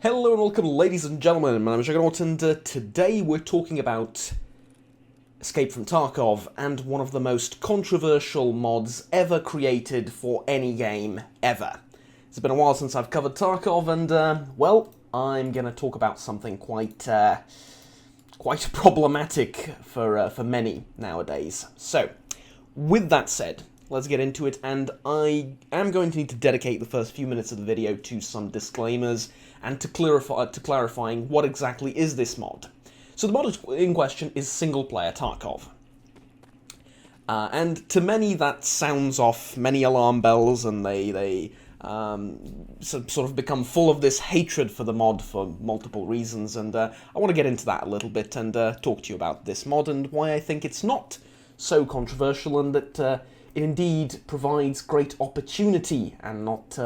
Hello and welcome, ladies and gentlemen. My name is Juggernaut, and today we're talking about Escape from Tarkov and one of the most controversial mods ever created for any game ever. It's been a while since I've covered Tarkov, and well, I'm going to talk about something quite problematic for many nowadays. So, with that said, let's get into it, and I am going to need to dedicate the first few minutes of the video to some disclaimers and to clarifying what exactly is this mod. So the mod in question is single-player Tarkov. And to many that sounds off many alarm bells, and they sort of become full of this hatred for the mod for multiple reasons, and I want to get into that a little bit and talk to you about this mod and why I think it's not so controversial, and that it indeed provides great opportunity and not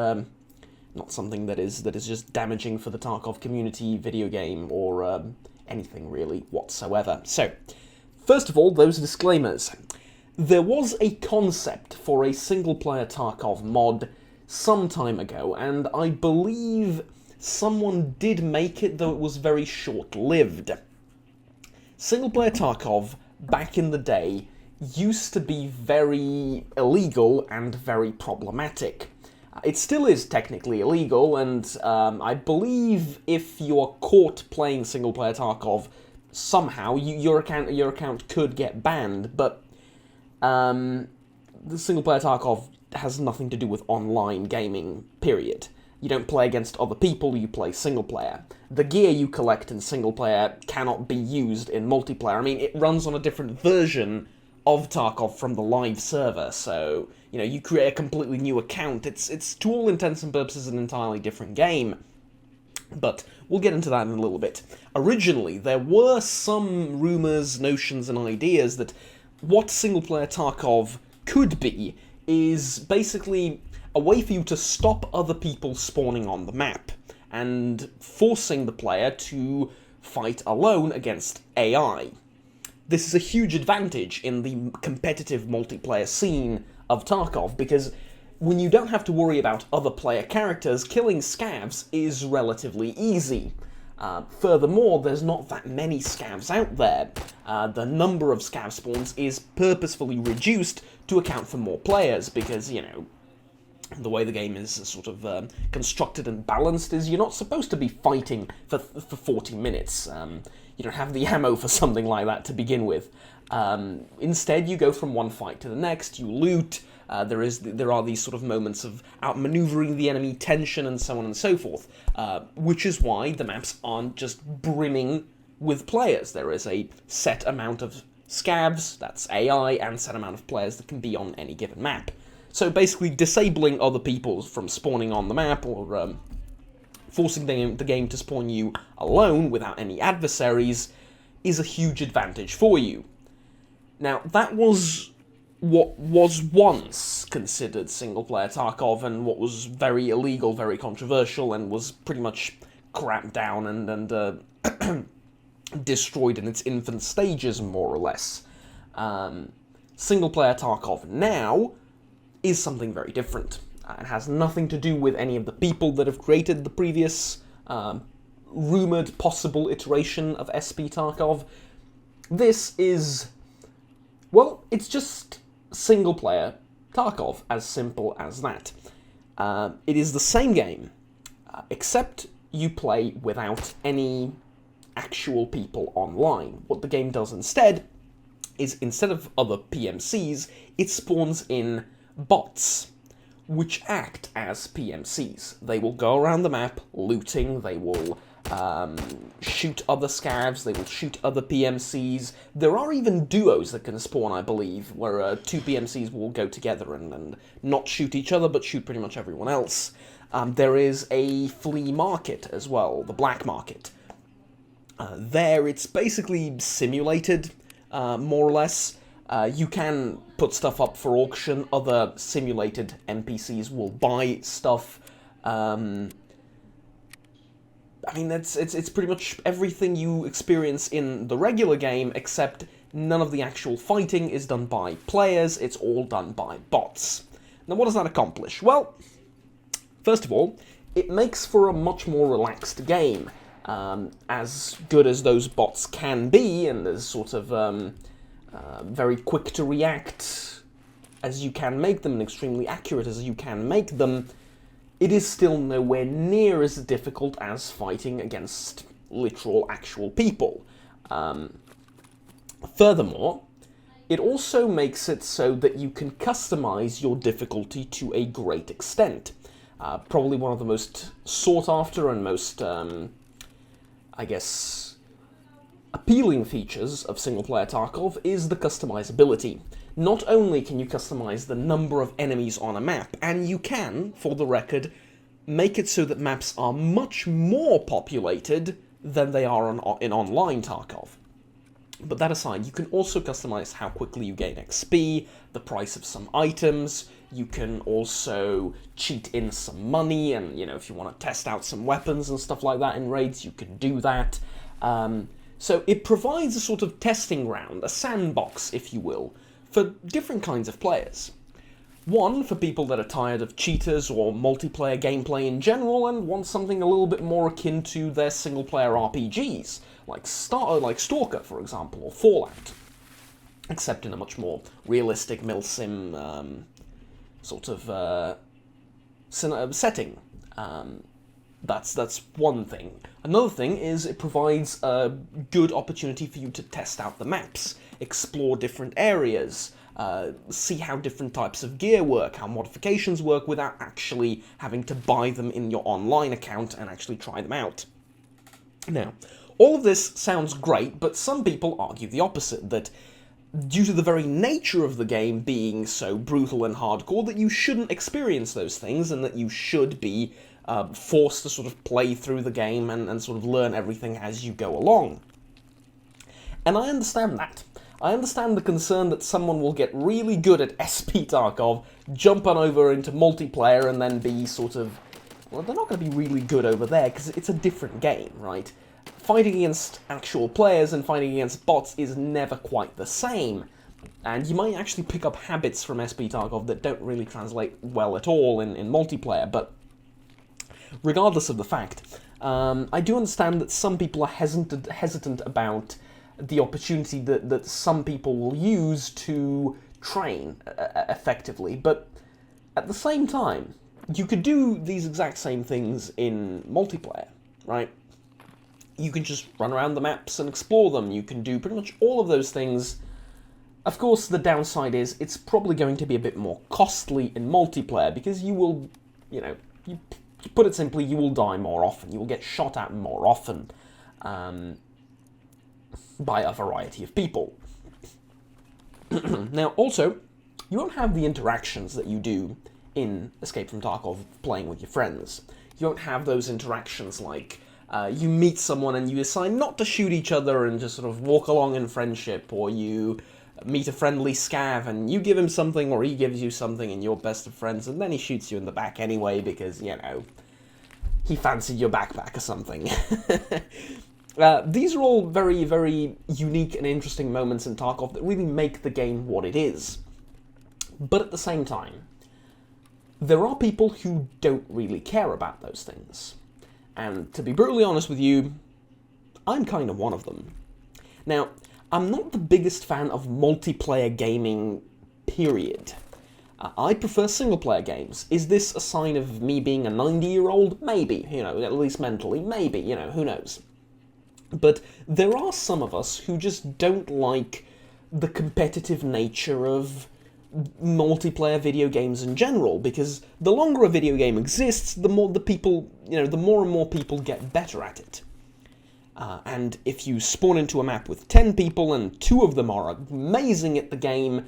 something that is just damaging for the Tarkov community, video game, or anything really whatsoever. So, first of all, those disclaimers. There was a concept for a single-player Tarkov mod some time ago, and I believe someone did make it, though it was very short-lived. Single-player Tarkov, back in the day, used to be very illegal and very problematic. It still is technically illegal, and I believe if you are caught playing single-player Tarkov, somehow your account could get banned. But the single-player Tarkov has nothing to do with online gaming. Period. You don't play against other people; you play single-player. The gear you collect in single-player cannot be used in multiplayer. I mean, it runs on a different version of Tarkov from the live server, so, you know, you create a completely new account. It's to all intents and purposes an entirely different game. But we'll get into that in a little bit. Originally, there were some rumours, notions, and ideas that what single-player Tarkov could be is basically a way for you to stop other people spawning on the map, and forcing the player to fight alone against AI. This is a huge advantage in the competitive multiplayer scene of Tarkov, because when you don't have to worry about other player characters, killing scavs is relatively easy. Furthermore, there's not that many scavs out there. The number of scav spawns is purposefully reduced to account for more players, because, you know, the way the game is sort of constructed and balanced is you're not supposed to be fighting for 40 minutes. You don't have the ammo for something like that to begin with. Instead, you go from one fight to the next, you loot, there are these sort of moments of outmaneuvering the enemy, tension, and so on and so forth, which is why the maps aren't just brimming with players. There is a set amount of scavs, that's AI, and set amount of players that can be on any given map. So basically, disabling other people from spawning on the map, or forcing the game to spawn you alone without any adversaries, is a huge advantage for you. Now, that was what was once considered single-player Tarkov, and what was very illegal, very controversial, and was pretty much cramped down and destroyed in its infant stages, more or less. Single-player Tarkov now is something very different. It has nothing to do with any of the people that have created the previous rumoured possible iteration of SP Tarkov. This is, well, it's just single-player Tarkov, as simple as that. It is the same game, except you play without any actual people online. What the game does instead is, instead of other PMCs, it spawns in bots, which act as PMCs. They will go around the map looting, they will shoot other scavs, they will shoot other PMCs. There are even duos that can spawn, I believe, where two PMCs will go together and not shoot each other, but shoot pretty much everyone else. There is a flea market as well, the black market. There, it's basically simulated, more or less. You can put stuff up for auction, other simulated NPCs will buy stuff. I mean, it's pretty much everything you experience in the regular game, except none of the actual fighting is done by players, it's all done by bots. Now, what does that accomplish? Well, first of all, it makes for a much more relaxed game. As good as those bots can be, and as sort of very quick to react as you can make them, and extremely accurate as you can make them, it is still nowhere near as difficult as fighting against literal, actual people. Furthermore, it also makes it so that you can customize your difficulty to a great extent. Probably one of the most sought after and most, I guess, appealing features of single-player Tarkov is the customizability. Not only can you customize the number of enemies on a map, and you can, for the record, make it so that maps are much more populated than they are in online Tarkov. But that aside, you can also customize how quickly you gain XP, the price of some items. You can also cheat in some money, and if you want to test out some weapons and stuff like that in raids, you can do that. So it provides a sort of testing ground, a sandbox, if you will, for different kinds of players. One, for people that are tired of cheaters or multiplayer gameplay in general and want something a little bit more akin to their single-player RPGs, like Stalker, for example, or Fallout, except in a much more realistic milsim sort of setting. That's one thing. Another thing is it provides a good opportunity for you to test out the maps, explore different areas, see how different types of gear work, how modifications work, without actually having to buy them in your online account and actually try them out. Now, all of this sounds great, but some people argue the opposite, that due to the very nature of the game being so brutal and hardcore, that you shouldn't experience those things, and that you should be forced to sort of play through the game and sort of learn everything as you go along. And I understand that. I understand the concern that someone will get really good at SP Tarkov, jump on over into multiplayer, and then be sort of... well, they're not going to be really good over there, because it's a different game, right? Fighting against actual players and fighting against bots is never quite the same. And you might actually pick up habits from SP Tarkov that don't really translate well at all in multiplayer, but regardless of the fact, I do understand that some people are hesitant about the opportunity that some people will use to train effectively, but at the same time, you could do these exact same things in multiplayer, right? You can just run around the maps and explore them. You can do pretty much all of those things. Of course, the downside is it's probably going to be a bit more costly in multiplayer, because you will, you put it simply, you will die more often. You will get shot at more often by a variety of people. Now, also, you won't have the interactions that you do in Escape from Tarkov playing with your friends. You won't have those interactions like you meet someone and you decide not to shoot each other and just sort of walk along in friendship, or you meet a friendly scav and you give him something or he gives you something and you're best of friends, and then he shoots you in the back anyway because, he fancied your backpack or something. These are all very, very unique and interesting moments in Tarkov that really make the game what it is. But at the same time, there are people who don't really care about those things. And to be brutally honest with you, I'm kind of one of them. Now, I'm not the biggest fan of multiplayer gaming, period. I prefer single-player games. Is this a sign of me being a 90-year-old? Maybe, at least mentally, maybe, who knows. But there are some of us who just don't like the competitive nature of multiplayer video games in general, because the longer a video game exists, the more the more and more people get better at it. And if you spawn into a map with 10 people and 2 of them are amazing at the game,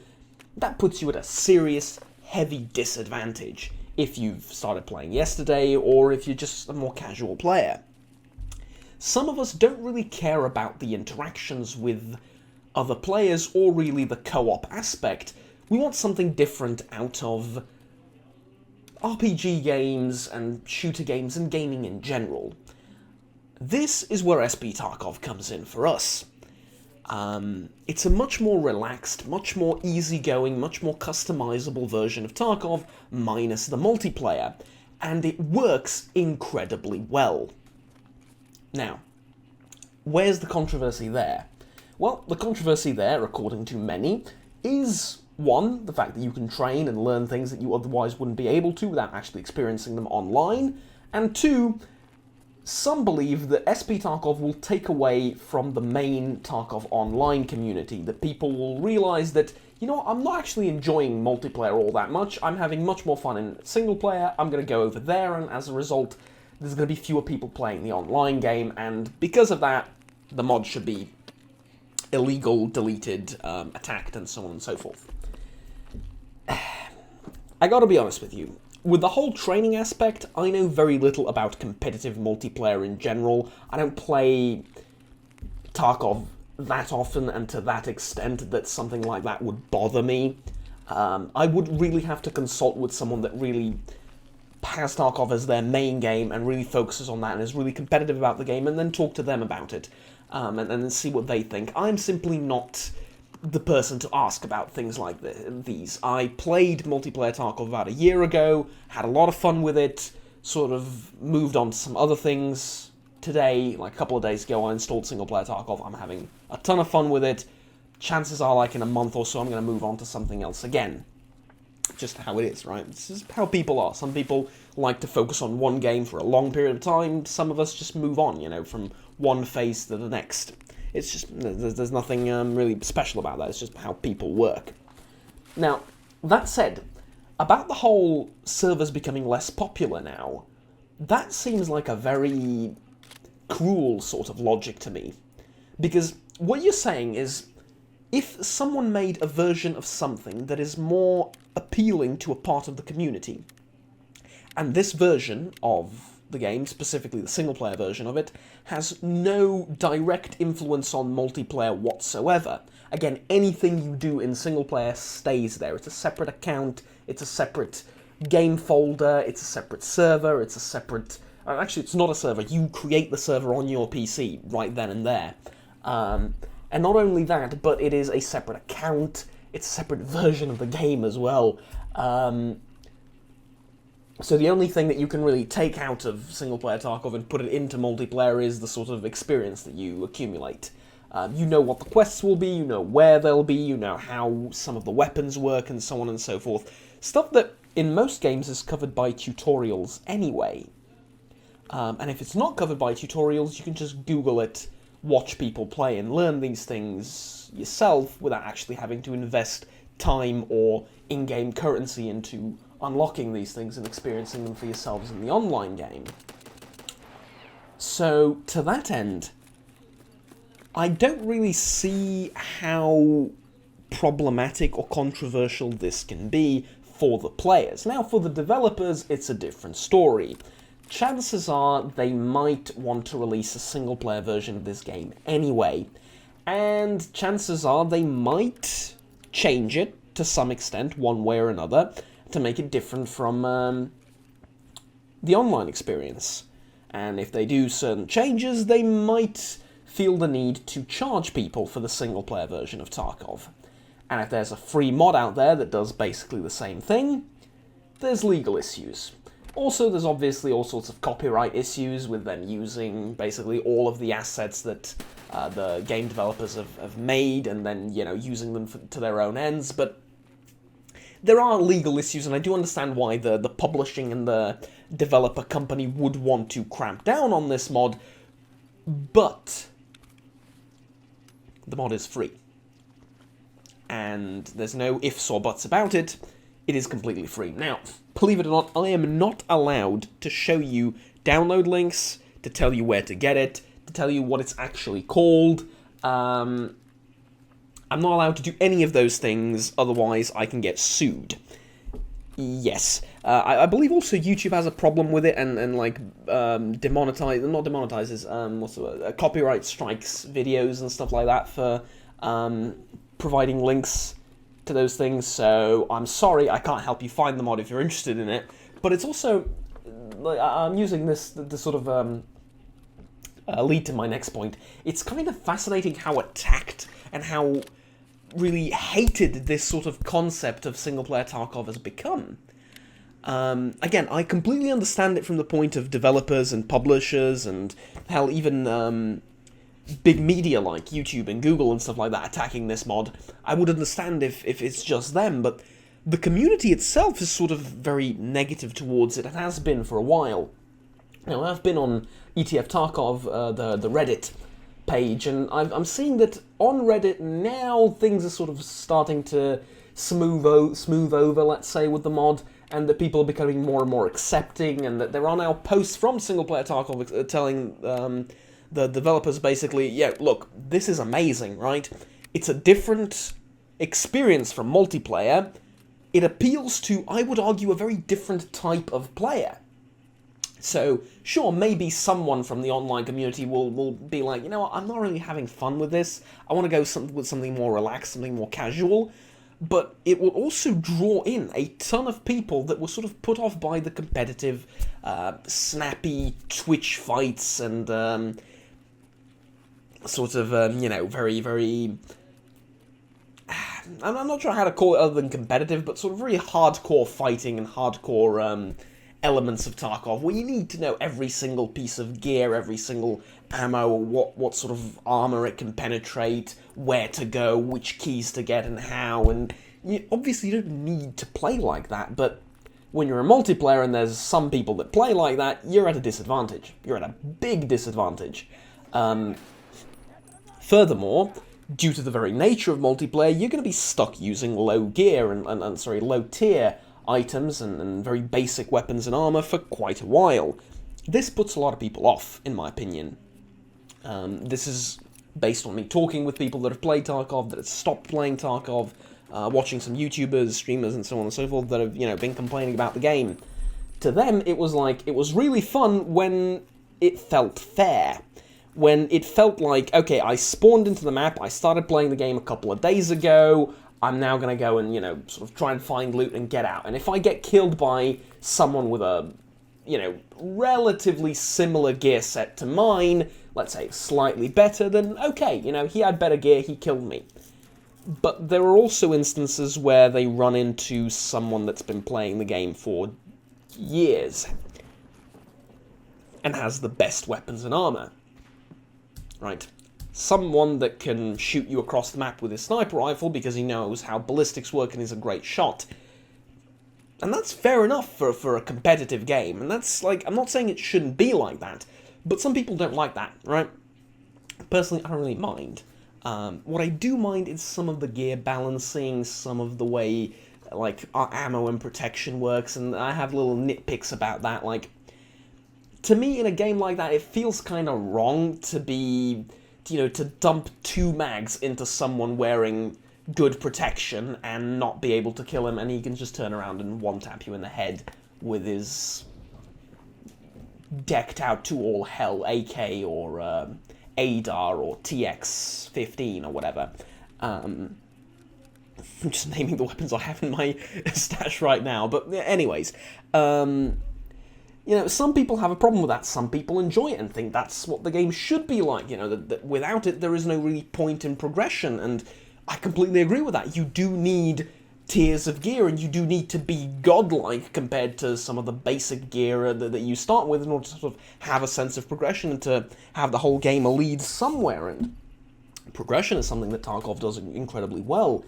that puts you at a serious, heavy disadvantage if you've started playing yesterday or if you're just a more casual player. Some of us don't really care about the interactions with other players or really the co-op aspect. We want something different out of RPG games and shooter games and gaming in general. This is where SP Tarkov comes in for us. It's a much more relaxed, much more easygoing, much more customizable version of Tarkov, minus the multiplayer. and it works incredibly well. Now, where's the controversy there? Well, the controversy there, according to many, is one, the fact that you can train and learn things that you otherwise wouldn't be able to without actually experiencing them online, and two, some believe that SP Tarkov will take away from the main Tarkov online community, that people will realise that, you know what, I'm not actually enjoying multiplayer all that much, I'm having much more fun in single player, I'm going to go over there, and as a result, there's going to be fewer people playing the online game, and because of that, the mod should be illegal, deleted, attacked, and so on and so forth. I gotta be honest with you. With the whole training aspect, I know very little about competitive multiplayer in general. I don't play Tarkov that often and to that extent that something like that would bother me. I would really have to consult with someone that really has Tarkov as their main game and really focuses on that and is really competitive about the game, and then talk to them about it. And then see what they think. I'm simply not the person to ask about things like these. I played multiplayer Tarkov about a year ago, had a lot of fun with it, sort of moved on to some other things. Today, like a couple of days ago, I installed single-player Tarkov. I'm having a ton of fun with it. Chances are, like, in a month or so, I'm going to move on to something else again. Just how it is, right? This is how people are. Some people like to focus on one game for a long period of time. Some of us just move on, you know, from one phase to the next. It's just, there's nothing really special about that. It's just how people work. Now, that said, about the whole servers becoming less popular now, that seems like a very cruel sort of logic to me. Because what you're saying is, if someone made a version of something that is more appealing to a part of the community, and this version of the game, specifically the single-player version of it, has no direct influence on multiplayer whatsoever. Again, anything you do in single-player stays there. It's a separate account, it's a separate game folder, it's a separate server, it's a separate... Actually, it's not a server. You create the server on your PC right then and there. And not only that, but it is a separate account, it's a separate version of the game as well. So the only thing that you can really take out of single-player Tarkov and put it into multiplayer is the sort of experience that you accumulate. You know what the quests will be, you know where they'll be, you know how some of the weapons work, and so on and so forth. Stuff that, in most games, is covered by tutorials anyway. And if it's not covered by tutorials, you can just Google it, watch people play, and learn these things yourself without actually having to invest time or in-game currency into unlocking these things and experiencing them for yourselves in the online game. So, to that end, I don't really see how problematic or controversial this can be for the players. Now, for the developers, it's a different story. Chances are they might want to release a single-player version of this game anyway, and chances are they might change it to some extent, one way or another, to make it different from the online experience. And if they do certain changes, they might feel the need to charge people for the single-player version of Tarkov. And if there's a free mod out there that does basically the same thing, there's legal issues. Also, there's obviously all sorts of copyright issues with them using basically all of the assets that the game developers have made and then, you know, using them to their own ends, but there are legal issues, and I do understand why the publishing and the developer company would want to cramp down on this mod, but the mod is free. And there's no ifs or buts about it. It is completely free. Now, believe it or not, I am not allowed to show you download links, to tell you where to get it, to tell you what it's actually called. I'm not allowed to do any of those things, otherwise I can get sued. Yes. I believe also YouTube has a problem with it and like, not demonetizes, what's the word? Copyright strikes videos and stuff like that for providing links to those things, so I'm sorry, I can't help you find the mod if you're interested in it, but it's also, like, I'm using this to sort of lead to my next point. It's kind of fascinating how attacked and how really hated this sort of concept of single-player Tarkov has become. Again, I completely understand it from the point of developers and publishers and, hell, even big media like YouTube and Google and stuff like that attacking this mod. I would understand if it's just them, but the community itself is sort of very negative towards it and has been for a while. Now, I've been on ETF Tarkov, the Reddit page, and I'm seeing that on Reddit now things are sort of starting to smooth over, let's say, with the mod, and that people are becoming more and more accepting, and that there are now posts from single-player Tarkov telling the developers basically, yeah, look, this is amazing, right? It's a different experience from multiplayer. It appeals to, I would argue, a very different type of player. So, sure, maybe someone from the online community will be like, you know what, I'm not really having fun with this. I want to go with something more relaxed, something more casual. But it will also draw in a ton of people that were sort of put off by the competitive, snappy Twitch fights and sort of, you know, very, very... I'm not sure how to call it other than competitive, but sort of very hardcore fighting and hardcore elements of Tarkov, where you need to know every single piece of gear, every single ammo, what sort of armor it can penetrate, where to go, which keys to get and how, and obviously you don't need to play like that, but when you're a multiplayer and there's some people that play like that, you're at a disadvantage. You're at a big disadvantage. Furthermore, due to the very nature of multiplayer, you're going to be stuck using low gear and low tier items and very basic weapons and armor for quite a while. This puts a lot of people off, in my opinion. This is based on me talking with people that have played Tarkov, that have stopped playing Tarkov, watching some YouTubers, streamers, and so on and so forth that have, you know, been complaining about the game. To them, it was like, it was really fun when it felt fair. When it felt like, okay, I spawned into the map, I started playing the game a couple of days ago, I'm now going to go and, you know, sort of try and find loot and get out. And if I get killed by someone with a, you know, relatively similar gear set to mine, let's say slightly better, then okay, you know, he had better gear, he killed me. But there are also instances where they run into someone that's been playing the game for years and has the best weapons and armor. Right? Someone that can shoot you across the map with his sniper rifle because he knows how ballistics work and is a great shot. And that's fair enough for a competitive game, and that's, like, I'm not saying it shouldn't be like that, but some people don't like that, right? Personally, I don't really mind. What I do mind is some of the gear balancing, some of the way, like, our ammo and protection works, and I have little nitpicks about that, like, to me, in a game like that, it feels kind of wrong to be, you know, to dump 2 mags into someone wearing good protection and not be able to kill him, and he can just turn around and one-tap you in the head with his decked out to all hell AK or ADAR or TX-15 or whatever. I'm just naming the weapons I have in my stash right now, but anyways, you know, some people have a problem with that, some people enjoy it and think that's what the game should be like, you know, that without it there is no really point in progression, and I completely agree with that. You do need tiers of gear, and you do need to be godlike compared to some of the basic gear that you start with in order to sort of have a sense of progression and to have the whole game lead somewhere, and progression is something that Tarkov does incredibly well.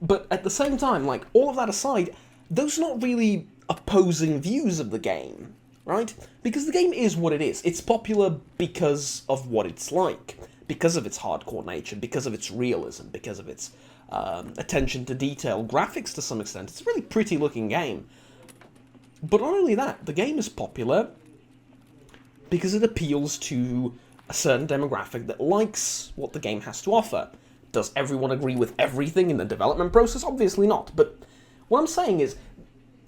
But at the same time, like, all of that aside, those are not really opposing views of the game, right? Because the game is what it is. It's popular because of what it's like, because of its hardcore nature, because of its realism, because of its attention to detail, graphics to some extent. It's a really pretty looking game. But not only that, the game is popular because it appeals to a certain demographic that likes what the game has to offer. Does everyone agree with everything in the development process? Obviously not, but what I'm saying is,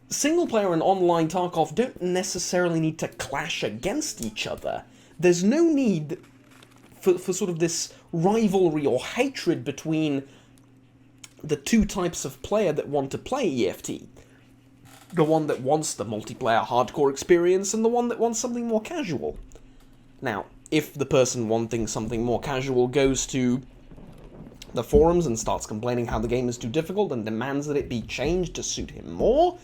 single-player and online Tarkov don't necessarily need to clash against each other. There's no need for sort of this rivalry or hatred between the two types of player that want to play EFT. The one that wants the multiplayer hardcore experience and the one that wants something more casual. Now, if the person wanting something more casual goes to the forums and starts complaining how the game is too difficult and demands that it be changed to suit him more,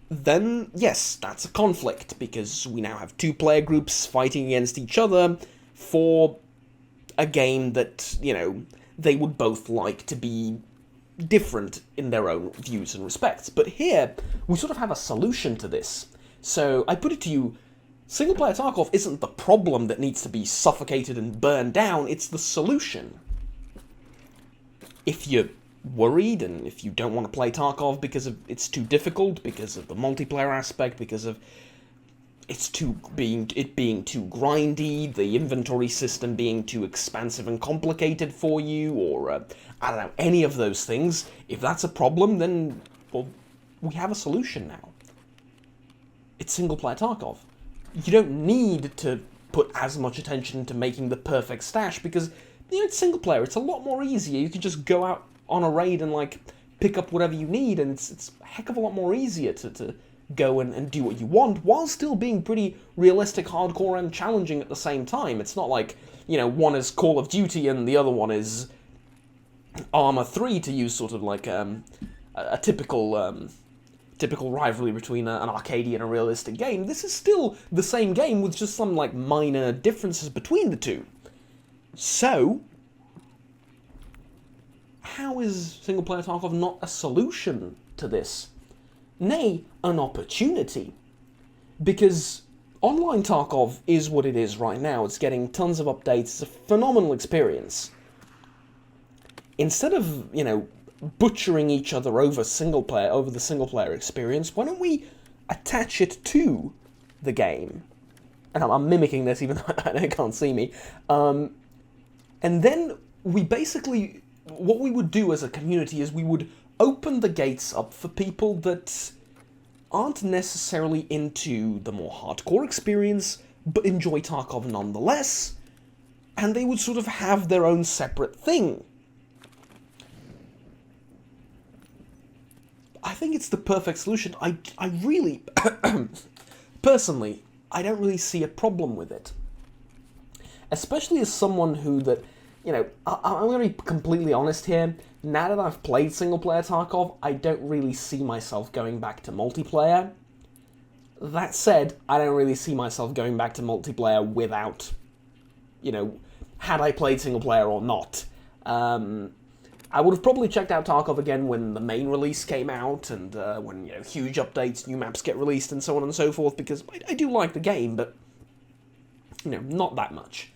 then yes, that's a conflict, because we now have two player groups fighting against each other for a game that, you know, they would both like to be different in their own views and respects. But here, we sort of have a solution to this. So, I put it to you, single-player Tarkov isn't the problem that needs to be suffocated and burned down, it's the solution. If you're worried, and if you don't want to play Tarkov because it's too difficult, because of the multiplayer aspect, because of it being too grindy, the inventory system being too expansive and complicated for you, or I don't know, any of those things, if that's a problem, then, well, we have a solution now. It's single-player Tarkov. You don't need to put as much attention into making the perfect stash, because, you know, it's single-player, it's a lot more easier. You can just go out on a raid and, like, pick up whatever you need, and it's a heck of a lot more easier to go and do what you want, while still being pretty realistic, hardcore, and challenging at the same time. It's not like, you know, one is Call of Duty and the other one is Arma 3, to use sort of like a typical rivalry between an arcade and a realistic game. This is still the same game with just some, like, minor differences between the two. So, how is single-player Tarkov not a solution to this? Nay, an opportunity. Because online Tarkov is what it is right now. It's getting tons of updates. It's a phenomenal experience. Instead of, you know, butchering each other over the single-player experience, why don't we attach it to the game? And I'm mimicking this even though they can't see me. And then we basically, what we would do as a community is we would open the gates up for people that aren't necessarily into the more hardcore experience, but enjoy Tarkov nonetheless, and they would sort of have their own separate thing. I think it's the perfect solution. I really, personally, I don't really see a problem with it. Especially as someone who that, you know, I'm going to be completely honest here. Now that I've played single-player Tarkov, I don't really see myself going back to multiplayer. That said, I don't really see myself going back to multiplayer without, you know, had I played single-player or not. I would have probably checked out Tarkov again when the main release came out, and when, you know, huge updates, new maps get released, and so on and so forth, because I do like the game, but, you know, not that much.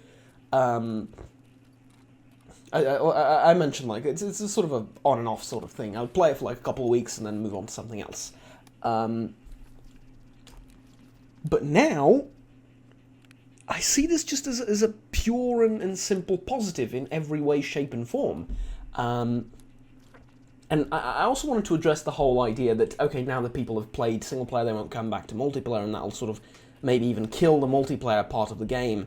I mentioned, like, it's a sort of a on and off sort of thing. I would play it for like a couple of weeks and then move on to something else. But now, I see this just as a pure and simple positive in every way, shape, and form. And I also wanted to address the whole idea that, okay, now that people have played single player, they won't come back to multiplayer, and that'll sort of maybe even kill the multiplayer part of the game.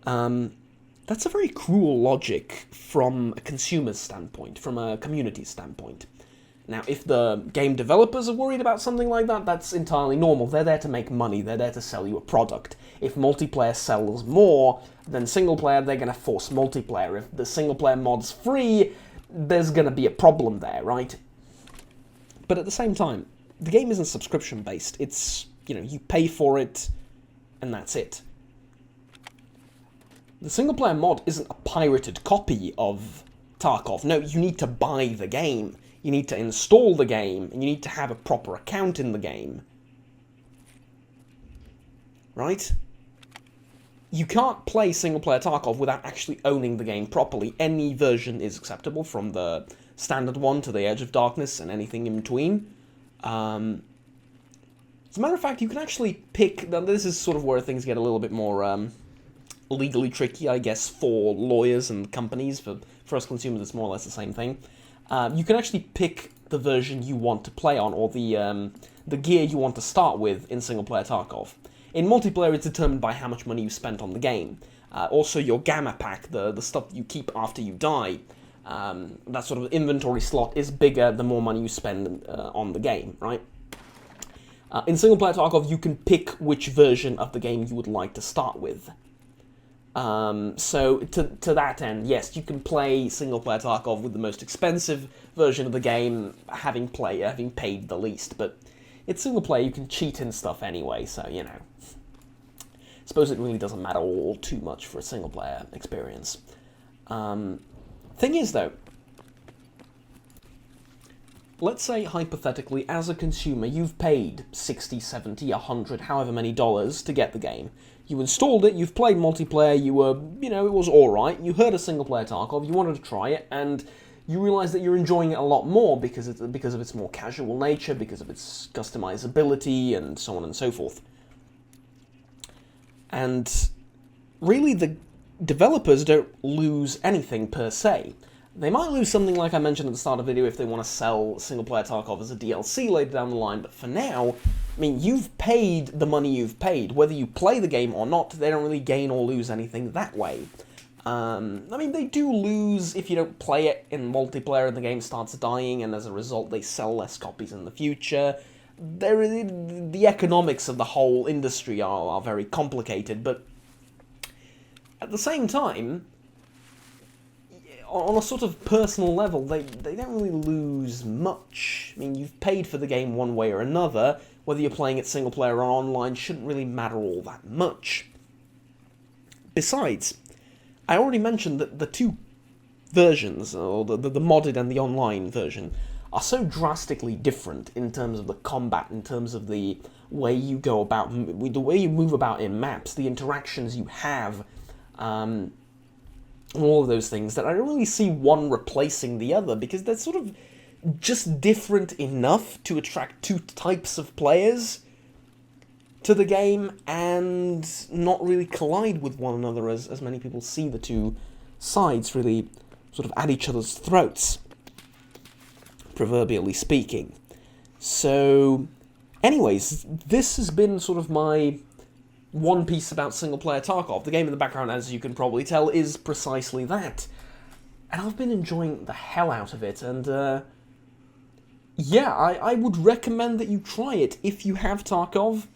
That's a very cruel logic from a consumer's standpoint, from a community standpoint. Now, if the game developers are worried about something like that, that's entirely normal. They're there to make money, they're there to sell you a product. If multiplayer sells more than single player, they're going to force multiplayer. If the single player mod's free, there's going to be a problem there, right? But at the same time, the game isn't subscription based. It's, you know, you pay for it, and that's it. The single-player mod isn't a pirated copy of Tarkov. No, you need to buy the game. You need to install the game, and you need to have a proper account in the game. Right? You can't play single-player Tarkov without actually owning the game properly. Any version is acceptable, from the standard one to the Edge of Darkness and anything in between. As a matter of fact, you can actually pick... This is sort of where things get a little bit more... legally tricky, I guess, for lawyers and companies. For us consumers, it's more or less the same thing. You can actually pick the version you want to play on, or the gear you want to start with in single-player Tarkov. In multiplayer, it's determined by how much money you spent on the game. Also, your gamma pack, the stuff you keep after you die, that sort of inventory slot is bigger the more money you spend on the game, right? In single-player Tarkov, you can pick which version of the game you would like to start with. So, to that end, yes, you can play single-player Tarkov with the most expensive version of the game, having paid the least, but, it's single player, you can cheat and stuff anyway, so, you know. I suppose it really doesn't matter all too much for a single player experience. Thing is, though, let's say, hypothetically, as a consumer, you've paid 60, 70, 100, however many dollars to get the game. You installed it, you've played multiplayer, you were, you know, it was alright, you heard a single-player Tarkov, you wanted to try it, and you realise that you're enjoying it a lot more because of its more casual nature, because of its customizability, and so on and so forth. And really, the developers don't lose anything per se. They might lose something like I mentioned at the start of the video if they want to sell single-player Tarkov as a DLC later down the line, but for now, I mean, you've paid the money you've paid. Whether you play the game or not, they don't really gain or lose anything that way. I mean, they do lose if you don't play it in multiplayer and the game starts dying, and as a result they sell less copies in the future. The economics of the whole industry are very complicated, but at the same time, on a sort of personal level, they don't really lose much. I mean, you've paid for the game one way or another. Whether you're playing it single player or online shouldn't really matter all that much. Besides, I already mentioned that the two versions, or the modded and the online version, are so drastically different in terms of the combat, in terms of the way you go about, the way you move about in maps, the interactions you have, all of those things, that I don't really see one replacing the other, because they're sort of just different enough to attract two types of players to the game, and not really collide with one another as many people see the two sides really sort of at each other's throats, proverbially speaking. So, anyways, this has been sort of my one piece about single-player Tarkov. The game in the background, as you can probably tell, is precisely that. And I've been enjoying the hell out of it, and yeah, I would recommend that you try it if you have Tarkov.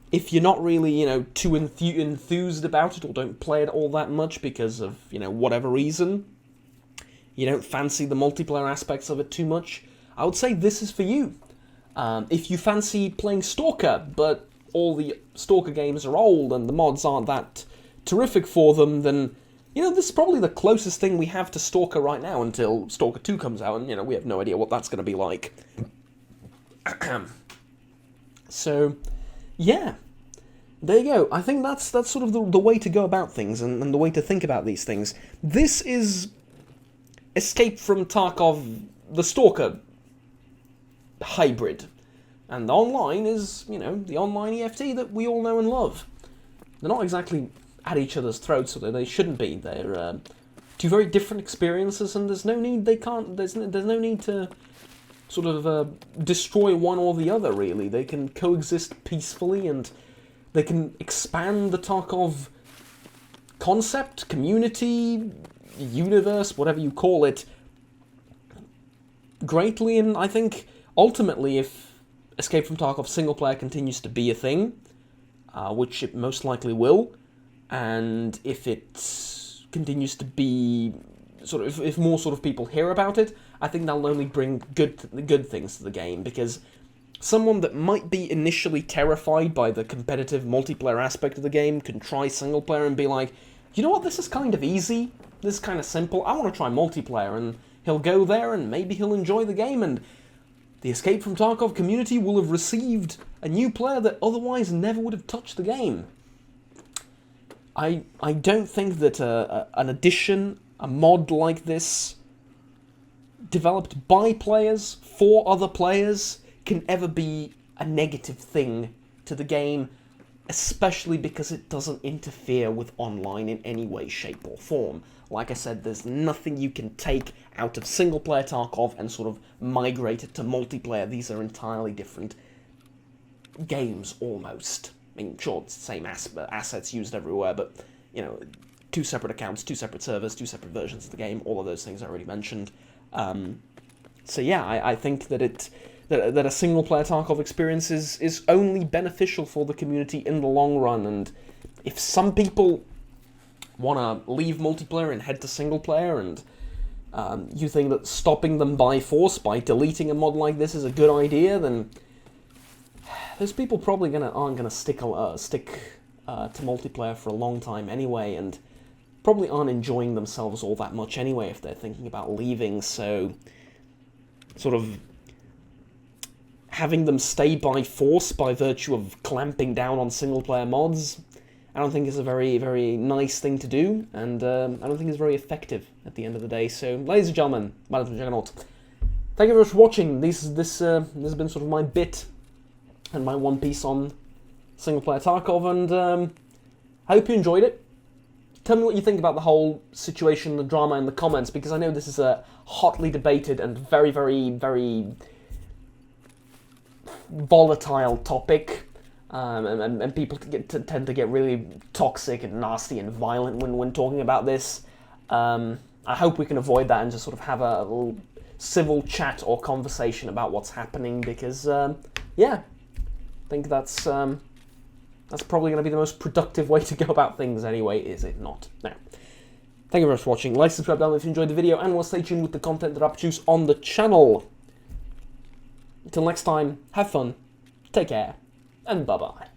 If you're not really, you know, too enthused about it, or don't play it all that much because of, you know, whatever reason, you don't fancy the multiplayer aspects of it too much, I would say this is for you. If you fancy playing Stalker, but all the Stalker games are old and the mods aren't that terrific for them, then, you know, this is probably the closest thing we have to Stalker right now until Stalker 2 comes out, and, you know, we have no idea what that's going to be like. So, yeah, there you go. I think that's sort of the way to go about things, and the way to think about these things. This is Escape from Tarkov, the Stalker hybrid. And the online is, you know, the online EFT that we all know and love. They're not exactly at each other's throats, or they shouldn't be. They're two very different experiences, and there's no need, there's no need to sort of destroy one or the other, really. They can coexist peacefully, and they can expand the Tarkov concept, community, universe, whatever you call it, greatly. And I think, ultimately, if Escape from Tarkov single player continues to be a thing, which it most likely will, and if it continues to be sort of, if more sort of people hear about it, I think that'll only bring good things to the game, because someone that might be initially terrified by the competitive multiplayer aspect of the game can try single player and be like, you know what, this is kind of easy, this is kind of simple, I want to try multiplayer, and he'll go there and maybe he'll enjoy the game, and the Escape from Tarkov community will have received a new player that otherwise never would have touched the game. I don't think that an addition, a mod like this, developed by players, for other players, can ever be a negative thing to the game, especially because it doesn't interfere with online in any way, shape, or form. Like I said, there's nothing you can take out of single-player Tarkov and sort of migrate it to multiplayer. These are entirely different games, almost. I mean, sure, it's the same assets used everywhere, but, you know, two separate accounts, two separate servers, two separate versions of the game, all of those things I already mentioned. So yeah, I think that that a single-player Tarkov experience is only beneficial for the community in the long run, and if some people want to leave multiplayer and head to single-player, and you think that stopping them by force, by deleting a mod like this, is a good idea, then those people probably aren't gonna stick to multiplayer for a long time anyway, and probably aren't enjoying themselves all that much anyway if they're thinking about leaving, so sort of having them stay by force by virtue of clamping down on single-player mods, I don't think is a very, very nice thing to do, and I don't think it's very effective at the end of the day. So, ladies and gentlemen, my little juggernaut, thank you very much for watching. This has been sort of my bit and my one piece on single-player Tarkov, and I hope you enjoyed it. Tell me what you think about the whole situation, the drama in the comments, because I know this is a hotly debated and very, very, very volatile topic. And people tend to get really toxic and nasty and violent when talking about this. I hope we can avoid that and just sort of have a little civil chat or conversation about what's happening, because, yeah, I think that's probably going to be the most productive way to go about things anyway, is it not? Now, thank you very much for watching. Like, subscribe down if you enjoyed the video, and we'll stay tuned with the content that I produce on the channel. Until next time, have fun, take care, and bye-bye.